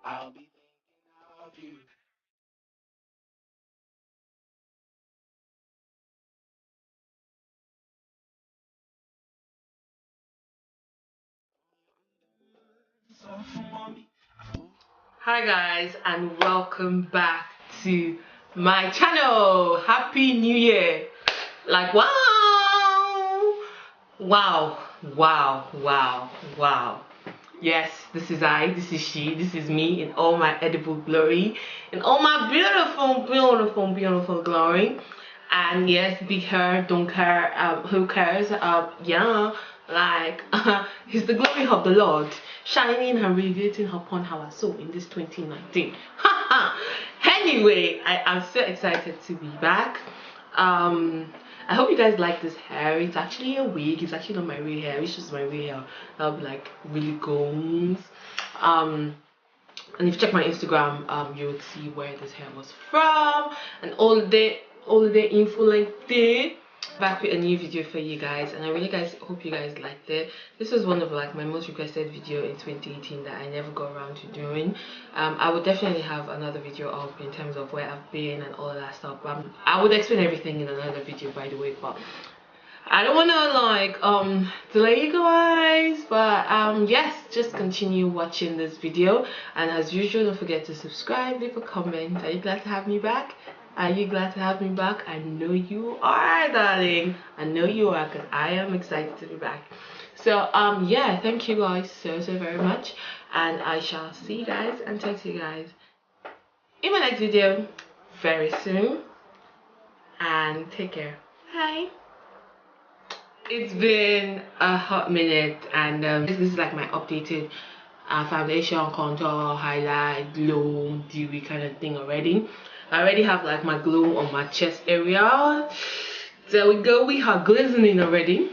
I'll be thinking of you. Hi guys, and welcome back to my channel. Happy New Year. Like wow. Wow. Wow. Wow. Wow. Yes, this is I, this is she, this is me in all my edible glory, in all my beautiful, beautiful, beautiful glory. And yes, big hair, don't care, who cares? Yeah, like it's the glory of the Lord shining and radiating upon our soul in this 2019. Anyway, I am so excited to be back. I hope you guys like this hair. It's actually a wig. It's actually not my real hair. It's just my real hair. That'll be like really goals. And if you check my Instagram, you would see where this hair was from and all the info like that. Back with a new video for you guys, and I really hope you guys liked it. This was one of like my most requested video in 2018 that I never got around to doing. I would definitely have another video up in terms of where I've been and all of that stuff. I would explain everything in another video, by the way, but I don't want to like delay you guys, but yes, just continue watching this video, and as usual, don't forget to subscribe, leave a comment. Are you glad to have me back? Are you glad to have me back? I know you are, darling. I know you are, because I am excited to be back. So yeah, thank you guys so very much, and I shall see you guys and talk to you guys in my next video very soon, and take care. Bye. It's been a hot minute, and this is like my updated foundation, contour, highlight, glow, dewy kind of thing already. I already have like my glow on my chest area. There we go, we are glistening already.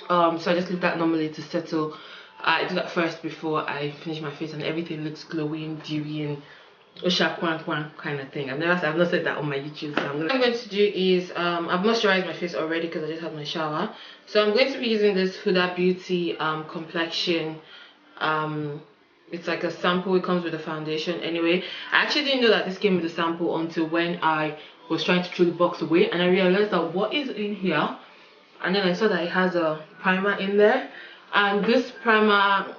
So I just leave that normally to settle. I do that first before I finish my face, and everything looks glowing, dewy, and Osha Kwan Kwan kind of thing. I've not said that on my YouTube. So what I'm going to do is I've moisturized my face already because I just had my shower. So I'm going to be using this Huda Beauty complexion. It's like a sample. It comes with a foundation. Anyway, I actually didn't know that this came with a sample until when I was trying to throw the box away, and I realized that what is in here. And then I saw that it has a primer in there, and this primer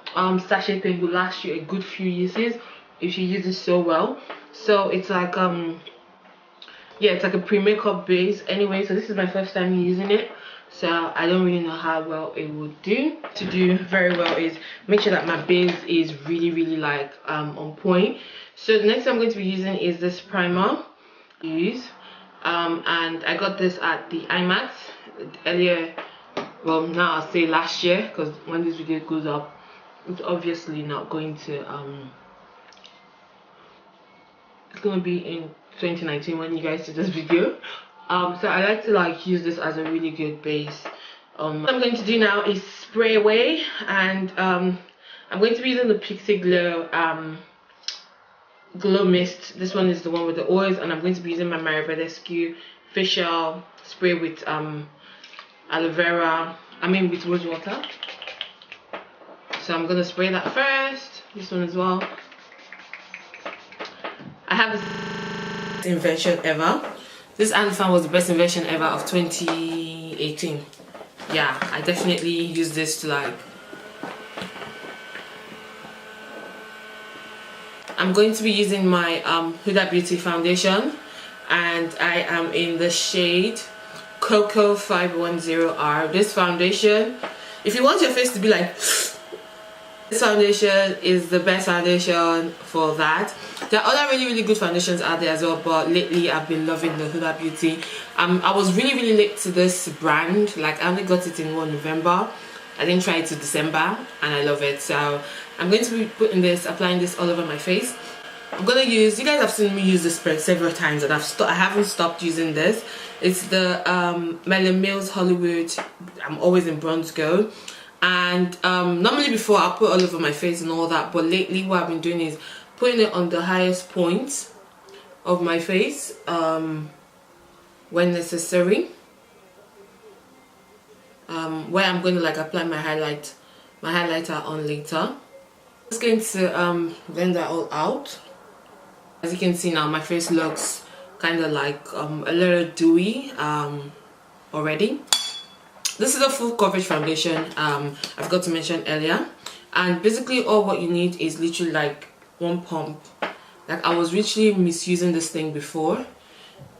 sachet thing will last you a good few uses if you use it so well. So it's like yeah, it's like a pre-makeup base anyway. So this is my first time using it, so I don't really know how well it would do. To do very well is make sure that my base is really like on point. So the next I'm going to be using is this primer. And I got this at the IMAX earlier, well now I'll say last year, because when this video goes up it's obviously not going to it's gonna be in 2019 when you guys see this video. So I like to like use this as a really good base. What I'm going to do now is spray away, and I'm going to be using the Pixie Glow glow mist. This one is the one with the oils, and I'm going to be using my Marivedescu facial spray with aloe vera, with rose water. So I'm gonna spray that first, this one as well. I have this best invention ever. This Alifan was the best invention ever of 2018. Yeah, I definitely use this to like. I'm going to be using my Huda Beauty foundation, and I am in the shade Cocoa 510R. This foundation, if you want your face to be like, this foundation is the best foundation for that. There are other really good foundations out there as well, but lately I've been loving the Huda Beauty. I was really late to this brand. Like I only got it in November. I didn't try it till December, and I love it. So I'm going to be applying this all over my face. I'm gonna use, you guys have seen me use this spread several times, and I haven't stopped using this. It's the Melon Mills Hollywood. I'm always in bronze gold. And normally before I'll put all over my face and all that, but lately what I've been doing is putting it on the highest point of my face when necessary, where I'm going to like apply my highlighter on later. Just going to blend that all out. As you can see now, my face looks kind of like a little dewy already. This is a full coverage foundation. I forgot to mention earlier. And basically all what you need is literally like one pump. Like I was literally misusing this thing before,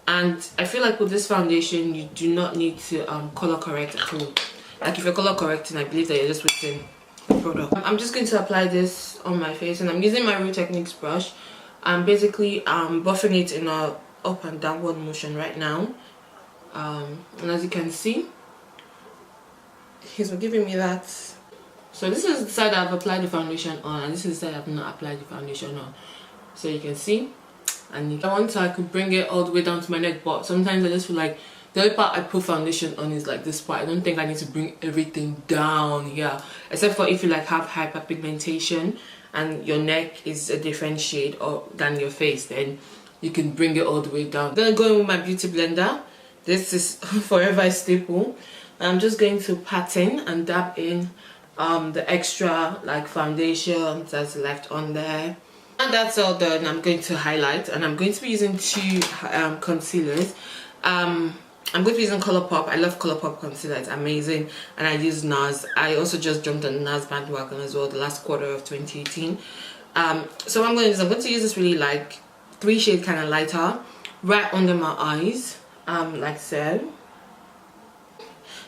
and I feel like with this foundation you do not need to color correct at all. Like if you're color correcting, I believe that you're just wasting the product. I'm just going to apply this on my face, and I'm using my Real Techniques brush. I'm basically buffing it in a up and downward motion right now, and as you can see, he's giving me that. So this is the side I've applied the foundation on, and this is the side I've not applied the foundation on. So you can see, and if I want to, I could bring it all the way down to my neck, but sometimes I just feel like the only part I put foundation on is like this part. I don't think I need to bring everything down here, except for if you like have hyperpigmentation and your neck is a different shade than your face, then you can bring it all the way down. Then going with my beauty blender. This is forever a staple. I'm just going to pat in and dab in the extra like foundation that's left on there. And that's all done. I'm going to highlight, and I'm going to be using two concealers. I'm going to be using Colourpop. I love Colourpop concealer, it's amazing. And I use NARS. I also just jumped on NARS bandwagon as well the last quarter of 2018. So what I'm going to use this really like 3 shade kind of lighter right under my eyes, like so.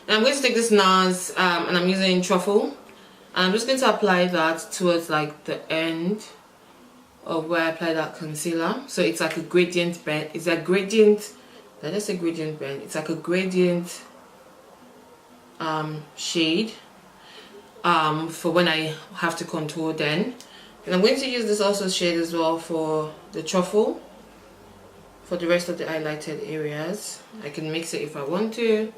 And I'm going to take this NARS and I'm using Truffle, and I'm just going to apply that towards like the end of where I apply that concealer. So it's like a gradient bend. It's a gradient, did I just say gradient bend? It's like a gradient shade for when I have to contour then. And I'm going to use this also shade as well for the Truffle for the rest of the highlighted areas. I can mix it if I want to.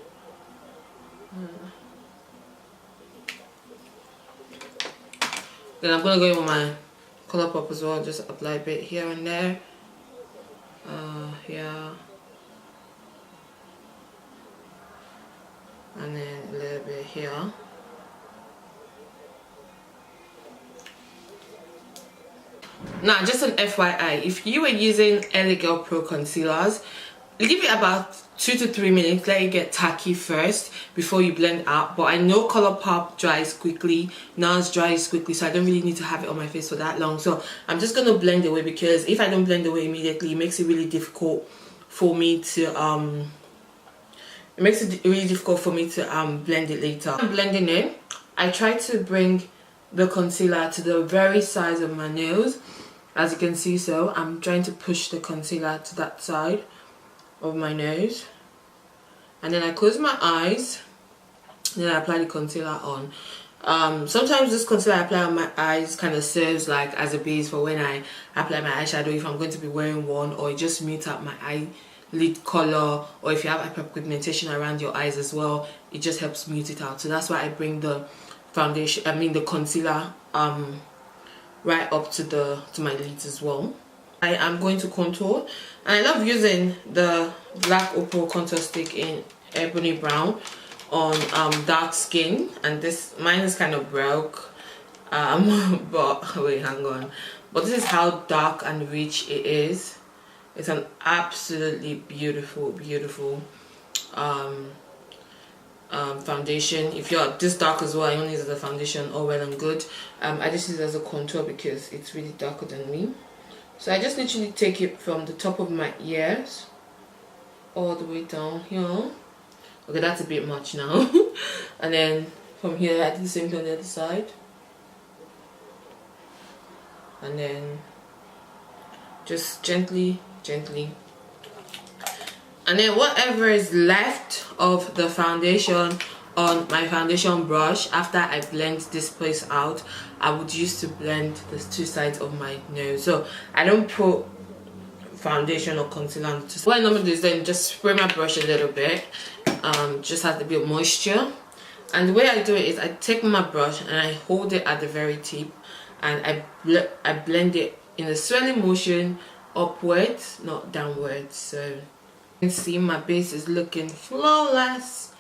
Then I'm going to go in with my Colourpop as well, just apply a bit here and there, here, and then a little bit here. Now, just an FYI, if you were using LA Girl Pro concealers, leave it about 2 to 3 minutes, let it get tacky first before you blend out. But I know Colourpop dries quickly, NARS dries quickly, so I don't really need to have it on my face for that long. So I'm just going to blend away, because if I don't blend away immediately, it makes it really difficult for me to blend it later. I'm blending in. I try to bring the concealer to the very size of my nose, as you can see. So I'm trying to push the concealer to that side of my nose, and then I close my eyes, and then I apply the concealer on. Sometimes this concealer I apply on my eyes kind of serves like as a base for when I apply my eyeshadow, if I'm going to be wearing one, or it just mute up my eyelid color, or if you have hyperpigmentation around your eyes as well, it just helps mute it out. So that's why I bring the the concealer right up to my lids as well. I am going to contour, and I love using the Black Opal contour stick in Ebony Brown on dark skin, and mine is kind of broke, but wait, hang on, but this is how dark and rich it is. It's an absolutely beautiful foundation. If you're this dark as well, I only use it as a foundation, all well and good. I just use it as a contour because it's really darker than me. So I just literally take it from the top of my ears all the way down here. Okay, that's a bit much now. And then from here I do the same thing on the other side. And then just gently. And then whatever is left of the foundation on my foundation brush, after I blend this place out, I would use to blend the 2 sides of my nose. So I don't put foundation or concealer. What I normally do is then just spray my brush a little bit, just has a bit of moisture. And the way I do it is I take my brush and I hold it at the very tip, and I blend it in a swirling motion upwards, not downwards. So you can see my base is looking flawless.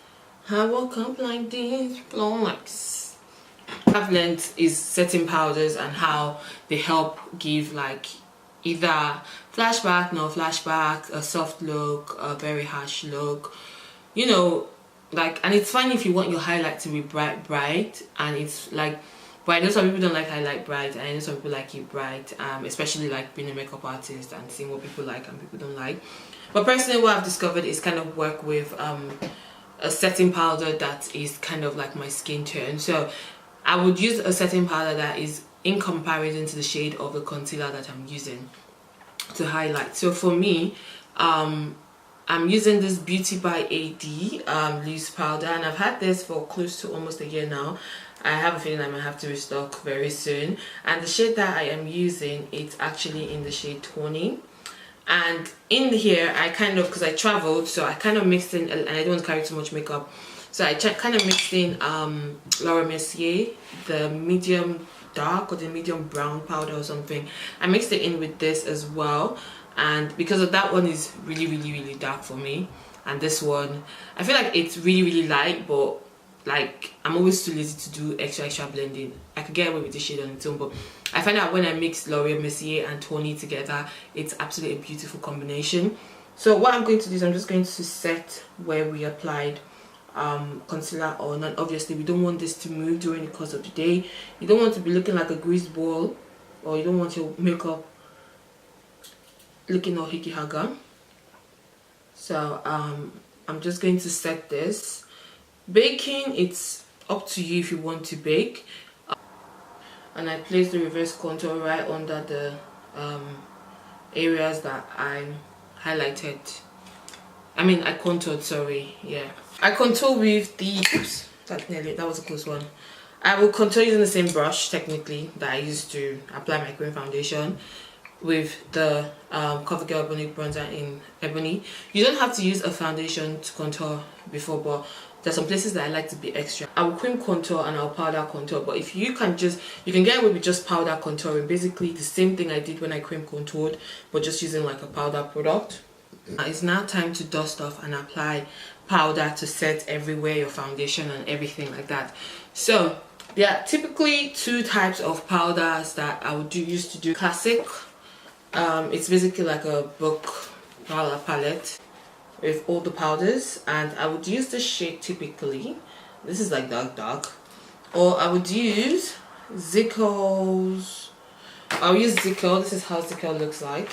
I woke up like this, flawless. Learned is setting powders and how they help give like either flashback, no flashback, a soft look, a very harsh look, you know, like. And it's fine if you want your highlight to be bright, and it's like, but I know some people don't like highlight bright, and I know some people like it bright, especially like being a makeup artist and seeing what people like and people don't like. But personally, what I've discovered is kind of work with a setting powder that is kind of like my skin tone. So I would use a setting powder that is in comparison to the shade of the concealer that I'm using to highlight. So for me, I'm using this Beauty by AD loose powder, and I've had this for close to almost a year now. I have a feeling I might have to restock very soon, and the shade that I am using, it's actually in the shade 20. And in here I kind of, because I traveled, so I kind of mixed in, and I don't want to carry too much makeup, so I kind of mixed in Laura Mercier, the medium dark or the medium brown powder or something. I mixed it in with this as well, and because of that one is really dark for me, and this one I feel like it's really light, but like I'm always too lazy to do extra blending. I could get away with the shade on its own, but I find out when I mix L'Oreal Mercier and Tony together, it's absolutely a beautiful combination. So what I'm going to do is I'm just going to set where we applied concealer on, and obviously we don't want this to move during the course of the day. You don't want to be looking like a greased ball, or you don't want your makeup looking all hickey hugger. So I'm just going to set this. Baking, it's up to you if you want to bake. And I place the reverse contour right under the areas that I highlighted. I contoured, sorry, yeah. I contour with the, oops, that was a close one. I will contour using the same brush, technically, that I used to apply my cream foundation, with the CoverGirl Ebony bronzer in Ebony. You don't have to use a foundation to contour before, but there's some places that I like to be extra. I will cream contour and I'll powder contour, but if you can get away with just powder contouring, basically the same thing I did when I cream contoured, but just using like a powder product. It's now time to dust off and apply powder to set everywhere, your foundation and everything like that. So there are typically two types of powders that I would used to do. Classic, it's basically like a book powder palette with all the powders, and I would use the shade typically, this is like dark, or I would use Zico's. I'll use Zico. This is how Zico looks like.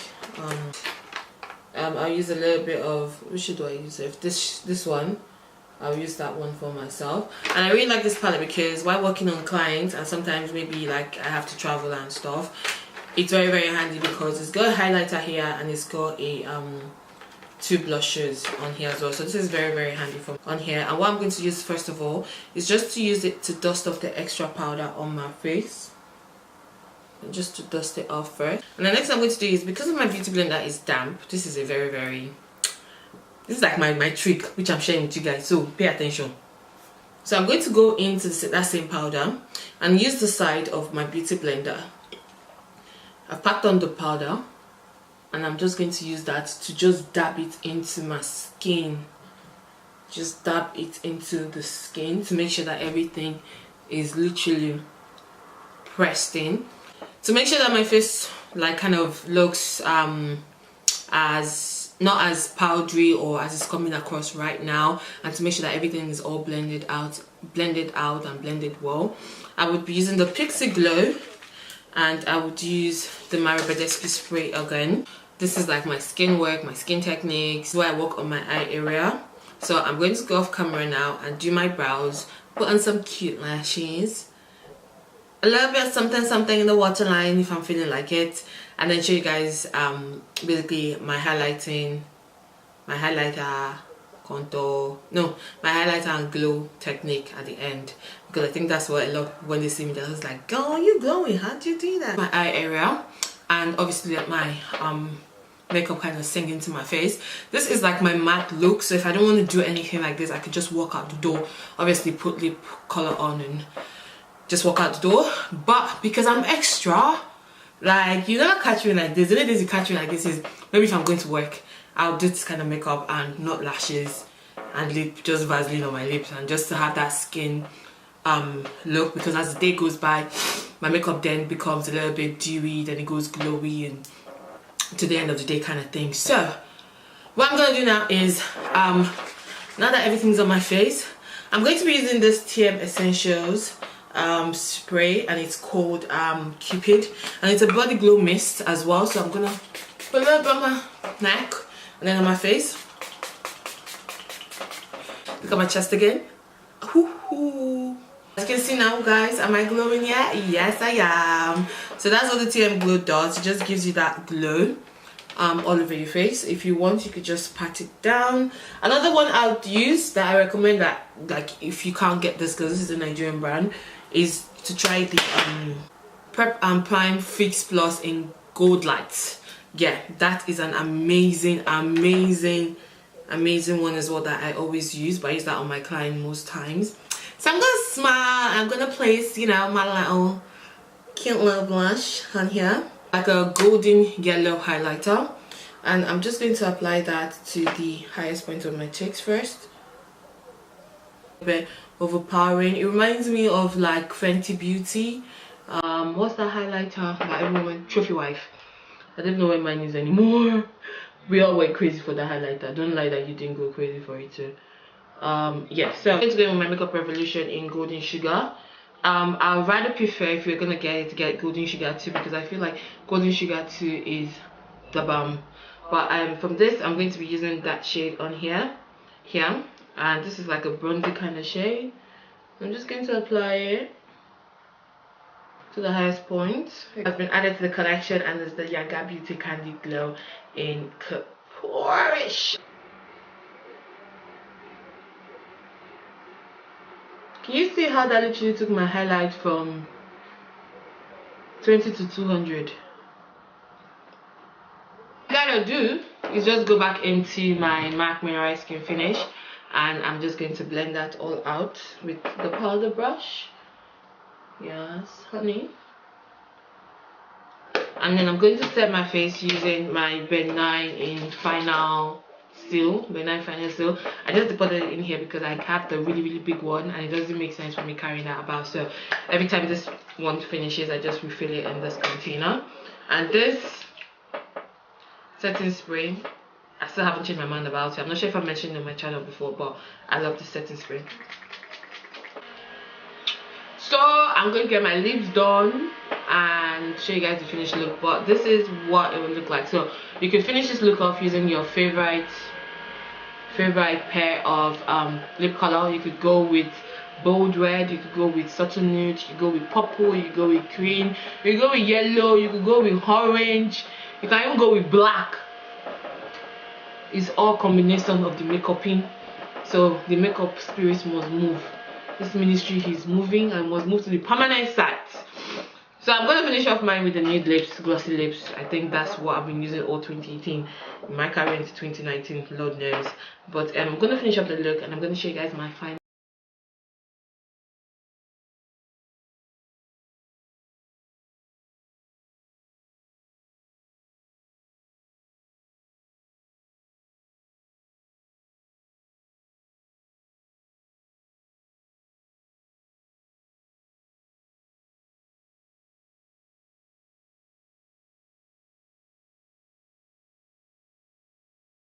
I'll use a little bit of, which shade do I use? If this one, I'll use that one for myself. And I really like this palette because while working on clients, and sometimes maybe like I have to travel and stuff, it's very handy because it's got a highlighter here and it's got a two blushes on here as well. So this is very handy for on here. And what I'm going to use first of all is just to use it to dust off the extra powder on my face. And just to dust it off first. And the next thing I'm going to do is, because of my beauty blender is damp, this is a this is like my trick which I'm sharing with you guys, so pay attention. So I'm going to go into that same powder and use the side of my beauty blender. I've packed on the powder, and I'm just going to use that to just dab it into my skin. Just dab it into the skin to make sure that everything is literally pressed in. To make sure that my face like kind of looks as not as powdery or as it's coming across right now, and to make sure that everything is all blended out and blended well, I would be using the Pixie Glow, and I would use the Mario Badescu spray again. This is like my skin work, my skin techniques, where I work on my eye area. So I'm going to go off camera now and do my brows, put on some cute lashes, a little bit of something in the waterline if I'm feeling like it, and then show you guys basically my highlighter contour, no, my highlighter and glow technique at the end, because I think that's what a lot when they see me, they're just like, girl, you glowing, how do you do that? My eye area, and obviously my makeup kind of sink into my face. This is like my matte look, so if I don't want to do anything like this, I could just walk out the door, obviously put lip color on and just walk out the door. But because I'm extra, like, you never catch me like this. The only days you catch me like this is maybe if I'm going to work, I'll do this kind of makeup and not lashes and lip, just Vaseline on my lips, and just to have that skin look, because as the day goes by my makeup then becomes a little bit dewy, then it goes glowy and to the end of the day kind of thing. So what I'm gonna do now is now that everything's on my face, I'm going to be using this TM Essentials spray, and it's called Cupid, and it's a body glow mist as well. So I'm gonna put a little bit on my neck and then on my face. Look at my chest again. Ooh. As you can see now, guys, am I glowing yet? Yes, I am. So that's what the TM Glow does. It just gives you that glow all over your face. If you want, you could just pat it down. Another one I would use that I recommend, that like if you can't get this because this is a Nigerian brand, is to try the Prep and Prime Fix Plus in Gold Lights. Yeah, that is an amazing one as well that I always use, but I use that on my client most times. So I'm gonna smile. I'm gonna place, you know, my little cute little blush on here, like a golden yellow highlighter, and I'm just going to apply that to the highest point of my cheeks first. A bit overpowering. It reminds me of like Fenty Beauty. What's that highlighter that everyone, Trophy Wife? I don't know where mine is anymore. We all went crazy for the highlighter. Don't lie that you didn't go crazy for it too. Yeah, so I'm going to go with my Makeup Revolution in Golden Sugar. I'd rather prefer, if you're gonna get it, to get Golden Sugar 2, because I feel like Golden Sugar 2 is the bomb. But from this, I'm going to be using that shade on here, and this is like a bronzy kind of shade. I'm just going to apply it to the highest point. It has been added to the collection, and there's the Yaga Beauty Candy Glow in Kaporish. Can you see how that literally took my highlight from 20 to 200? What I gotta do is just go back into my MAC Mirror Skin Finish, and I'm just going to blend that all out with the powder brush. Yes, honey. And then I'm going to set my face using my Benign in Final Seal. Benign Final Seal. I just deposited it in here because I have the really big one, and it doesn't make sense for me carrying that about. So every time this one finishes, I just refill it in this container. And this setting spray, I still haven't changed my mind about it. I'm not sure if I mentioned it on my channel before, but I love this setting spray. So I'm going to get my lips done and show you guys the finished look, but this is what it will look like. So you can finish this look off using your favorite pair of lip color. You could go with bold red, you could go with subtle nude, you could go with purple, you could go with green, you could go with yellow, you could go with orange, you can even go with black. It's all combination of the makeup in. So the makeup spirits must move. This ministry is moving and must move to the permanent site. So I'm going to finish off mine with the nude lips, glossy lips. I think that's what I've been using all 2018. It might carry into 2019, Lord knows. But I'm going to finish up the look, and I'm going to show you guys my final